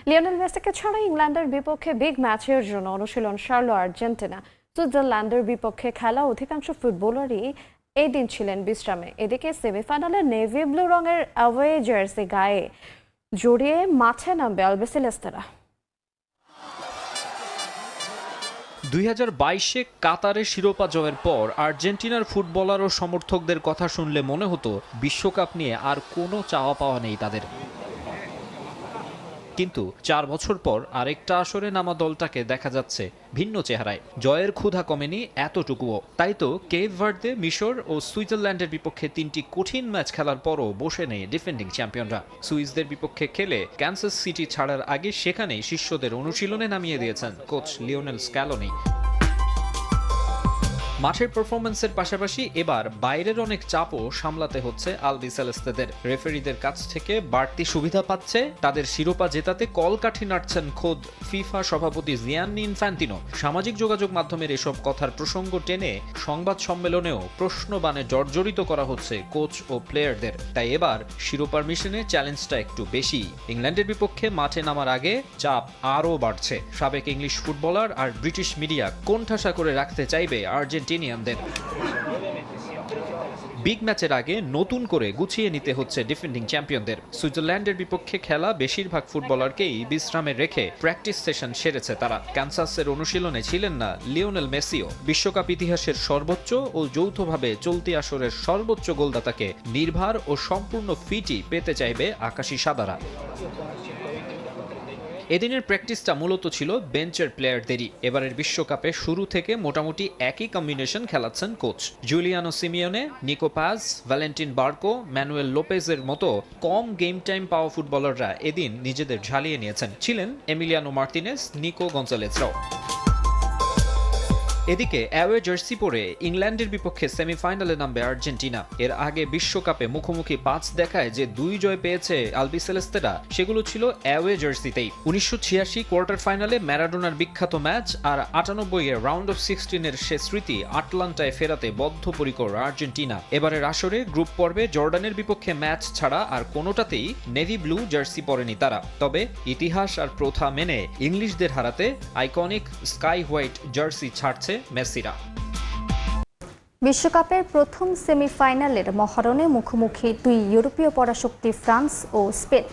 Lionel মেসিকে ছাড়া ইংল্যান্ডের বিপক্ষে বিগ ম্যাচের জন্য অনুশীলন সারল আর্জেন্টিনা। সুইজারল্যান্ডের বিপক্ষে খেলা অধিকাংশ ফুটবলারই এই দিন ছিলেন বিশ্রামে। এদিকে সেমিফাইনালে নেভি ব্লু রঙের অ্যাওয়ে জার্সি গায়ে জড়িয়ে মাঠে নামবে আলবিসেলেস্তারা। 2022-এ কাতারে শিরোপা জয়ের পর আর্জেন্টিনার ফুটবলার ও সমর্থকদের কথা শুনলে মনে হতো বিশ্বকাপ নিয়ে আর কোনো চাওয়া পাওয়া নেই তাদের। কিন্তু 4 বছর পর আরেকটা আসরে নামা দলটাকে দেখা যাচ্ছে ভিন্ন চেহারায়। জয়ের ক্ষুধা কমেনি এতটুকুও। তাই তো কেপ ভার্দে, মিশর ও সুইজারল্যান্ডের বিপক্ষে 3টি কঠিন ম্যাচ খেলার পরও বসে নেই ডিফেন্ডিং চ্যাম্পিয়নরা। সুইসদের বিপক্ষে খেলে ক্যানসাস সিটি ছাড়ার আগে সেখানেই শিষ্যদের অনুশীলনে নামিয়ে দিয়েছেন কোচ লিওনেল স্ক্যালোনি। মাঠের পারফরম্যান্সের পাশাপাশি এবার বাইরের অনেক চাপও সামলাতে হচ্ছে আলবিসেলেস্তেদের। রেফারিদের কাছ থেকে বাড়তি সুবিধা পাচ্ছে, তাদের শিরোপা জেতাতে কলকাঠি নাড়ছেন খোদ ফিফা সভাপতি জিয়ান্নি ইনফ্যান্তিনো। সামাজিক যোগাযোগ মাধ্যমের এসব কথার প্রসঙ্গ টেনে সংবাদ সম্মেলনেও প্রশ্নবাণে জর্জরিত করা হচ্ছে কোচ ও প্লেয়ারদের। তাই এবার শিরোপার মিশনে চ্যালেঞ্জটা একটু বেশি। ইংল্যান্ডের বিপক্ষে মাঠে নামার আগে চাপ আরও বাড়ছে। সাবেক ইংলিশ ফুটবলার আর ব্রিটিশ মিডিয়া কোণঠাসা করে রাখতে চাইবে আর্জেন্টিনাদের। বিগ ম্যাচের আগে নতুন করে গুছিয়ে নিতে হচ্ছে ডিফেন্ডিং চ্যাম্পিয়নদের। সুইজারল্যান্ডের বিপক্ষে খেলা বেশিরভাগ ফুটবলারকেই বিশ্রামে রেখে প্র্যাকটিস সেশন সেরেছে তারা। কানসাসের অনুশীলনে ছিলেন না লিওনেল মেসিও। বিশ্বকাপ ইতিহাসের সর্বোচ্চ ও যৌথভাবে চলতি আসরের সর্বোচ্চ গোলদাতাকে নির্ভার ও সম্পূর্ণ ফিটই পেতে চাইবে আকাশী সাদারা। এদিনের প্র্যাকটিসটা মূলত ছিল বেঞ্চের প্লেয়ারদেরই। এবারের বিশ্বকাপে শুরু থেকে মোটামুটি একই কম্বিনেশন খেলাচ্ছেন coach. Giuliano Simeone, Nico Paz, Valentin Barco, Manuel লোপেজের মতো কম গেম টাইম পাওয়া ফুটবলাররা এদিন নিজেদের ঝালিয়ে নিয়েছেন। ছিলেন এমিলিয়ানো মার্তিনেস, নিকো গঞ্জালেজরাও। এদিকে অ্যাওয়ে জার্সি পরে ইংল্যান্ডের বিপক্ষে সেমিফাইনালে নামবে আর্জেন্টিনা। এর আগে বিশ্বকাপে মুখোমুখি 5 দেখায় যে 2 জয় পেয়েছে আলবিসেলেস্তেরা, সেগুলো ছিল অ্যাওয়ে জার্সিতেই। 1986 কোয়ার্টার ফাইনালে ম্যারাডোনার বিখ্যাত ম্যাচ আর 98-এর রাউন্ড অফ 16-এর সে স্মৃতি আটলান্টায় ফেরাতে বদ্ধপরিকর আর্জেন্টিনা। এবারের আসরে গ্রুপ পর্বে জর্ডানের বিপক্ষে ম্যাচ ছাড়া আর কোনোটাতেই নেভি ব্লু জার্সি পরেনি তারা। তবে ইতিহাস আর প্রথা মেনে ইংলিশদের হারাতে আইকনিক স্কাই হোয়াইট জার্সি ছাড়ছে মেসিরা। বিশ্বকাপের প্রথম সেমিফাইনালের মহারণে মুখোমুখি 2 ইউরোপীয় পরাশক্তি ফ্রান্স ও স্পেন।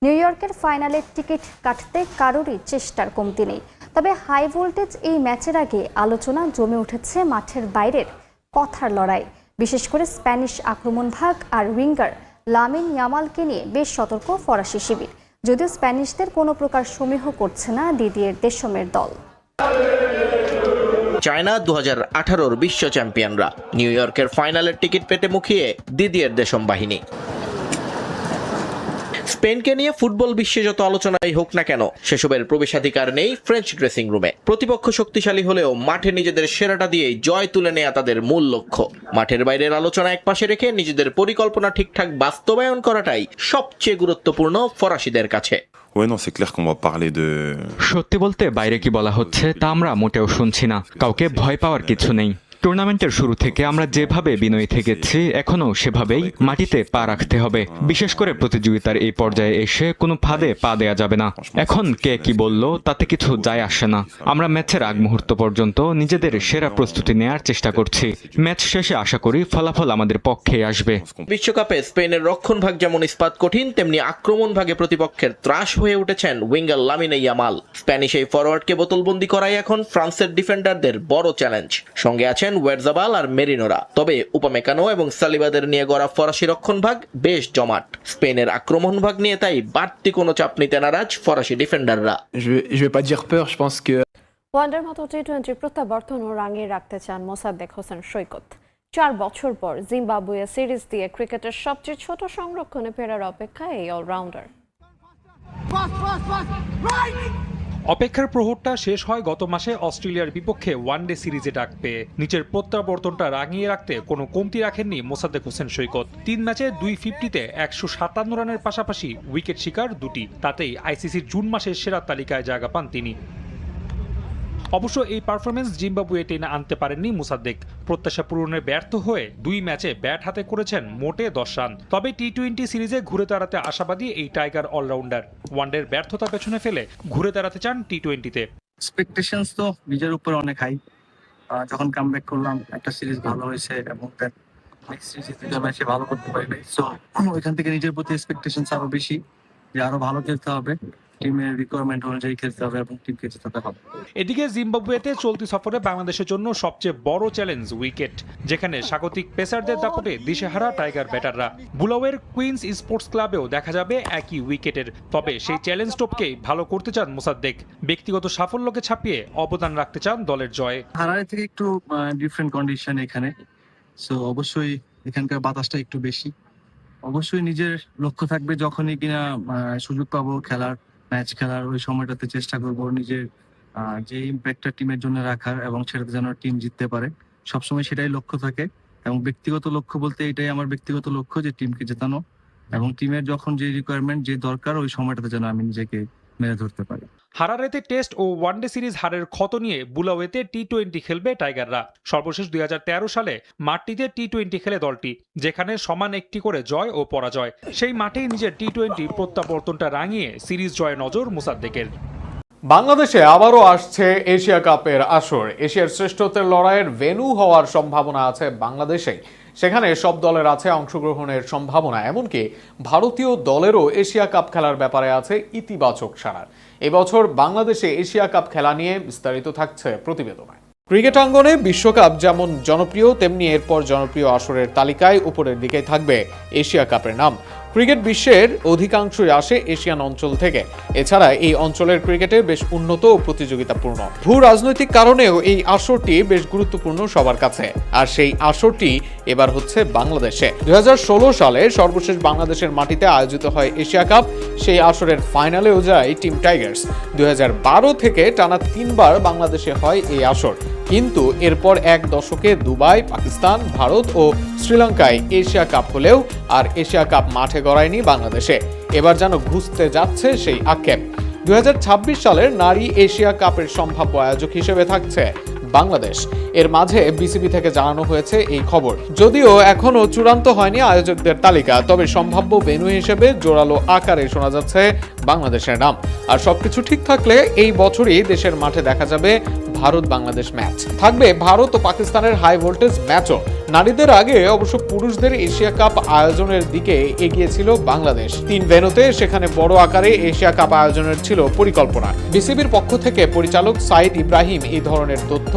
নিউ ইয়র্কের ফাইনালের টিকিট কাটতে কারোরই চেষ্টার কমতি নেই। তবে হাই ভোল্টেজ এই ম্যাচের আগে আলোচনা জমে উঠেছে মাঠের বাইরের কথার লড়াই। বিশেষ করে স্প্যানিশ আক্রমণভাগ আর উইঙ্গার লামিন ইয়ামালকে নিয়ে বেশ সতর্ক ফরাসি শিবির। যদিও স্প্যানিশদের কোনো প্রকার সমীহ করছে না দিদিয়ের দেশমের দল। চায়না 2018-র বিশ্ব চ্যাম্পিয়নরা নিউ ইয়র্কের ফাইনালের টিকিট পেতে মুখিয়ে দিদিয়ের দেশম বাহিনী। স্পেনকে নিয়ে ফুটবল বিশ্বে যত আলোচনাই হোক না কেন, সেসবের প্রবেশাধিকার নেই ফ্রেঞ্চ ড্রেসিং রুমে। প্রতিপক্ষ শক্তিশালী হলেও মাঠে নিজেদের সেরাটা দিয়েই জয় তুলে নেয়া তাদের মূল লক্ষ্য। মাঠের বাইরের আলোচনা একপাশে রেখে নিজেদের পরিকল্পনা ঠিকঠাক বাস্তবায়ন করাটাই সবচেয়ে গুরুত্বপূর্ণ ফরাসিদের কাছে। সত্যি বলতে বাইরে কি বলা হচ্ছে তা আমরা মোটেও শুনছি না। কাউকে ভয় পাওয়ার কিছু নেই। টুর্নামেন্টের শুরু থেকে আমরা যেভাবে বিনয়ী থেকেছি এখনও সেভাবেই মাটিতে পা রাখতে হবে। বিশেষ করে প্রতিযোগিতার এই পর্যায়ে এসে কোনো ফাঁদে পা দেয়া যাবে না। এখন কে কি বলল তাতে কিছু যায় আসে না। আমরা ম্যাচের আগ মুহূর্ত পর্যন্ত নিজেদের সেরা প্রস্তুতি নেয়ার চেষ্টা করছি। ম্যাচ শেষে আশা করি ফলাফল আমাদের পক্ষে আসবে। বিশ্বকাপে স্পেনের রক্ষণভাগ যেমন ইস্পাত কঠিন, তেমনি আক্রমণ ভাগে প্রতিপক্ষের ত্রাস হয়ে উঠেছেন উইঙ্গার লামিন ইয়ামাল। স্প্যানিশ এই ফরওয়ার্ডকে বোতলবন্দি করাই এখন ফ্রান্সের ডিফেন্ডারদের বড় চ্যালেঞ্জ। সঙ্গে আছেন ওয়েরজাবাল আর মেরিনোরা। তবে উপামেকানো এবং সালিবাদের নিয়ে গড়া ফরাসি রক্ষণভাগ বেশ জমাট। স্পেনের আক্রমণ ভাগ নিয়ে তাই বাড়তি কোনো চাপ নিতে নারাজ ফরাসি ডিফেন্ডাররা। ওয়ানডের মতো টি-20 প্রত্যাবর্তনও রাঙিয়ে রাখতে চান মোসাদ্দেক হোসেন সৈকত। 4 বছর পর জিম্বাবুয়ে সিরিজ দিয়ে ক্রিকেটের সবচেয়ে ছোট সংরক্ষণে ফেরার অপেক্ষায় এই অলরাউন্ডার। অপেক্ষার প্রহরটা শেষ হয় গত মাসে অস্ট্রেলিয়ার বিপক্ষে ওয়ানডে সিরিজে ডাক পেয়ে। নিচের প্রত্যাবর্তনটা রাঙিয়ে রাখতে কোনো কমতি রাখেননি মোসাদ্দেক হোসেন সৈকত। 3 ম্যাচে 250-তে 157 রানের পাশাপাশি উইকেট শিকার 2টি। তাতেই আইসিসির জুন মাসের সেরা তালিকায় জায়গা পান তিনি। অবশ্য এই পারফরমেন্স জিম্বাবুয়ে টেনে আনতে পারেননি মুসাদ্দেক। প্রত্যাশা পূরণে ব্যর্থ হয়ে 2 ম্যাচে ব্যাট হাতে করেছেন মোটে 10 রান। তবে টি-20 সিরিজে ঘুরে দাঁড়াতে আশাবাদী এই টাইগার অলরাউন্ডার। ওয়ানডের ব্যর্থতা পেছনে ফেলে ঘুরে দাঁড়াতে চান টি-20-তে। এক্সপেকটেশনস তো নিজের উপর অনেক হাই। যখন কামব্যাক করলাম একটা সিরিজ ভালো হয়েছে এবং নেক্সট সিরিজে 2টা ম্যাচে ভালো করতে পারি। সো ওইখান থেকে নিজের প্রতি এক্সপেকটেশনস আরো বেশি, যে আরো ভালো খেলতে হবে, টিমের রিকোয়ারমেন্ট অনুযায়ী খেলতে হবে এবং টিমকে জেতাতে হবে। এদিকে জিম্বাবুয়েতে চলতি সফরে বাংলাদেশের জন্য সবচেয়ে বড় চ্যালেঞ্জ উইকেট, যেখানে স্বাগতিক পেসারদের দাপটে দিশেহারা টাইগার ব্যাটাররা। বুলাওয়ের কুইন্স স্পোর্টস ক্লাবেও দেখা যাবে একই উইকেটের। তবে সেই চ্যালেঞ্জ টপকেই ভালো করতে চান মুসাদ্দেক। ব্যক্তিগত সাফল্যকে ছাপিয়ে অবদান রাখতে চান দলের জয়ে। হারারে থেকে একটু ডিফারেন্ট কন্ডিশন এখানে, সো অবশ্যই এখানকার বাতাসটা একটু বেশি। অবশ্যই নিজের লক্ষ্য থাকবে, যখনই কিনা সুযোগ পাবো খেলার, ম্যাচ খেলার, ওই সময়টাতে চেষ্টা করব নিজের যে ইম্প্যাক্টটা টিমের জন্য রাখার এবং সেটাতে যেন টিম জিততে পারে। সবসময় সেটাই লক্ষ্য থাকে এবং ব্যক্তিগত লক্ষ্য বলতে এটাই আমার ব্যক্তিগত লক্ষ্য, যে টিমকে জেতানো এবং টিমের যখন যে রিকোয়ারমেন্ট, যে দরকার, ওই সময়টাতে যেন আমি নিজেকে মেরে ধরতে পারি। হারারেতে টেস্ট ও ওয়ানডে সিরিজ হারের ক্ষত নিয়ে বুলাওয়েতে টি-20 খেলবে টাইগাররা। সর্বশেষ 2013 সালে মাঠটিতে টি-20 খেলে দলটি, যেখানে সমান একটি করে জয় ও পরাজয়। সেই মাঠেই নিজের টি-20 প্রত্যাবর্তনটা রাঙিয়ে সিরিজ জয়ে নজর মুসাদ্দেকের। বাংলাদেশে আবারও আসছে এশিয়া কাপের আসর। এশিয়ার শ্রেষ্ঠত্বের লড়াইয়ের ভেন্যু হওয়ার সম্ভাবনা আছে বাংলাদেশে। সেখানে সব দলের আছে অংশগ্রহণের সম্ভাবনা। এমনকি ভারতীয় দলেরও এশিয়া কাপ খেলার ব্যাপারে আছে ইতিবাচক সাড়া। এবছর বাংলাদেশে এশিয়া কাপ খেলা নিয়ে বিস্তারিত থাকছে প্রতিবেদনে। ক্রিকেট অঙ্গনে বিশ্বকাপ যেমন জনপ্রিয়, তেমনি এরপর জনপ্রিয় আসরের তালিকায় উপরের দিকে থাকবে এশিয়া কাপের নাম। ক্রিকেট বিশ্বের অধিকাংশই আসে এশিয়ান অঞ্চল থেকে। এছাড়া এই অঞ্চলের ক্রিকেটে বেশ উন্নত ও প্রতিযোগিতাপূর্ণ। ভূ রাজনৈতিক কারণেও এই আসরটি বেশ গুরুত্বপূর্ণ সবার কাছে। আর সেই আসরটি এবার হচ্ছে বাংলাদেশে। 2016 সালে সর্বশেষ বাংলাদেশের মাটিতে আয়োজিত হয় এশিয়া কাপ। সেই আসরের ফাইনালেও যায় টিম টাইগার্স। 2012 থেকে টানা 3 বার বাংলাদেশে হয় এই আসর। কিন্তু এরপর এক দশকে দুবাই, পাকিস্তান, ভারত ও শ্রীলঙ্কায় এশিয়া কাপ হলেও আর এশিয়া কাপ মাঠে গড়ায়নি বাংলাদেশে। এবার যেন ঘুচতে যাচ্ছে সেই আক্ষেপ। 2026 সালের নারী এশিয়া কাপের সম্ভাব্য আয়োজক হিসেবে থাকছে বাংলাদেশ। এর মাঝে বিসিবি থেকে জানানো হয়েছে এই খবর। যদিও এখনো চূড়ান্ত হয়নি আয়োজকদের তালিকা, তবে সম্ভাব্য ভেন্যু হিসেবে জোরালো আকারে শোনা যাচ্ছে বাংলাদেশের নাম। আর সবকিছু ঠিক থাকলে এই বছরই দেশের মাঠে দেখা যাবে ভারত বাংলাদেশ ম্যাচ। থাকবে ভারত ও পাকিস্তানের হাই ভোল্টেজ ম্যাচও। নারীদের আগে অবশ্য পুরুষদের এশিয়া কাপ আয়োজনের দিকে এগিয়েছিল বাংলাদেশ। 3 ভেন্যুতে সেখানে বড় আকারে এশিয়া কাপ আয়োজনের ছিল পরিকল্পনা। বিসিবির পক্ষ থেকে পরিচালক সাইদ ইব্রাহিম এই ধরনের তথ্য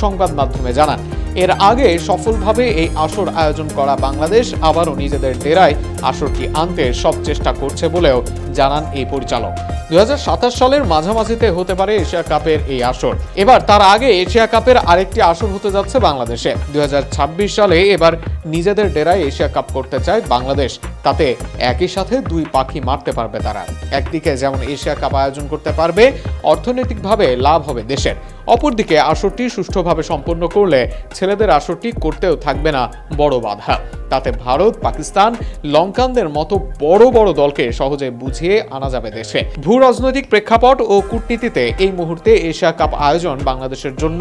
সংবাদ মাধ্যমে জানান। এর আগে সফলভাবে এই আসর আয়োজন করা বাংলাদেশ আবারও নিজেদের ডেরায় আসরটি আনতে সব চেষ্টা করছে বলেও জানান এই পরিচালক। 2027 সালের মাঝামাঝিতে হতে পারে এশিয়া কাপের এই আসর। এবার তার আগে এশিয়া কাপের আরেকটি আসর হতে যাচ্ছে বাংলাদেশে। 2026 সালে এবার নিজেদের ডেরায় এশিয়া কাপ করতে চায় বাংলাদেশ। তাতে একই সাথে 2 পাখি মারতে পারবে তারা। একদিকে যেমন এশিয়া কাপ আয়োজন করতে পারবে, অর্থনৈতিকভাবে লাভ হবে দেশের। অপরদিকে আসরটি সুষ্ঠুভাবে সম্পন্ন করলে ছেলেদের আসরটি করতেও থাকবে না বড় বাধা। তাতে ভারত, পাকিস্তান, লঙ্কানদের মতো বড় বড় দলকে সহজে বুঝিয়ে আনা যাবে দেশে। ভূ রাজনৈতিক প্রেক্ষাপট ও কূটনীতিতে এই মুহূর্তে এশিয়া কাপ আয়োজন বাংলাদেশের জন্য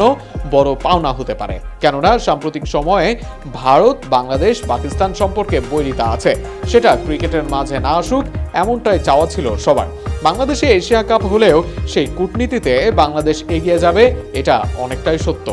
বড় পাওনা হতে পারে। কেননা সাম্প্রতিক সময়ে ভারত, বাংলাদেশ, পাকিস্তান সম্পর্কে বৈরিতা আছে। সেটা ক্রিকেটের মাঝে না আসুক, এমনটাই চাওয়া ছিল সবার। বাংলাদেশে এশিয়া কাপ হলেও সেই কূটনীতিতে বাংলাদেশ এগিয়ে যাবে, এটা অনেকটাই সত্য।